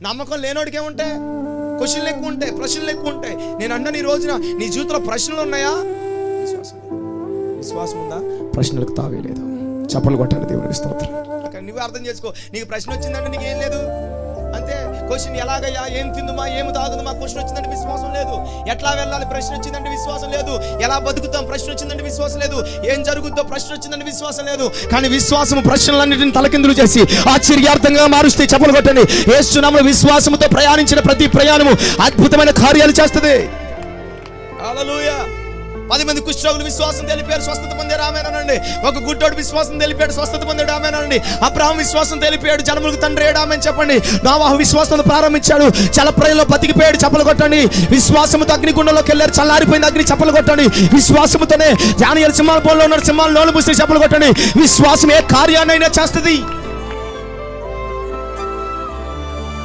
నమ్మకం లేనోడికి ఏముంటాయి? క్వశ్చన్లు ఎక్కువ ఉంటాయి, ప్రశ్నలు ఎక్కువ ఉంటాయి. నేను అన్న ఈ రోజున నీ జీవితంలో ప్రశ్నలు ఉన్నాయా? విశ్వాసం ఉందా? ప్రశ్నలకు తావేలేదు. చప్పలు కొట్టాలి దేవునికి స్తోత్రం. నువ్వు అర్థం చేసుకో. నీకు ప్రశ్న వచ్చిందంటే నీకు ఏం లేదు అంతే. క్వశ్చన్ ఎలాగయ్యా, ఏం తిందుమా, ఏమి తాగుదుమా, క్వశ్చన్ వచ్చిందంటే విశ్వాసం లేదు. ఎట్లా వెళ్ళాలి, ప్రశ్న వచ్చిందంటే విశ్వాసం లేదు. ఎలా బతుకుతాం, ప్రశ్న వచ్చిందంటే విశ్వాసం లేదు. ఏం జరుగుద్దో, ప్రశ్న వచ్చిందంటే విశ్వాసం లేదు. కానీ విశ్వాసము ప్రశ్నలన్నింటిని తలకిందులు చేసి ఆశ్చర్యార్థంగా మారుస్తే చప్పలు కొట్టండి. యేసు నామములో విశ్వాసముతో ప్రయాణించిన ప్రతి ప్రయాణము అద్భుతమైన కార్యాలు చేస్తుంది. హల్లెలూయా. 10 మంది కుష్ఠరోగులు విశ్వాసం తెలిపారు, స్వస్థత పొందారు. ఆమేనండి. ఒక గుడ్డోడు విశ్వాసం తెలిపాడు, స్వస్థత పొందాడు. ఆమేనండి. అబ్రహాము విశ్వాసం తెలిపాడు, జనములకు తండ్రి అయ్యాడు. ఆమేన్ చెప్పండి. నోవహు విశ్వాసంతో ప్రారంభించాడు, జలప్రళయంలో బతికిపోయాడు. చప్పలు కొట్టండి. విశ్వాసముతో అగ్నిగుండంలోకి వెళ్ళారు, చల్లారిపోయింది అగ్ని. చప్పలు కొట్టండి. విశ్వాసముతోనే దానియేలు సింహాల బోన్లో ఉన్నాడు, సింహాలు నోలు మూసి. చప్పలు కొట్టండి. విశ్వాసం ఏ కార్యాన్నైనా చేస్తుంది.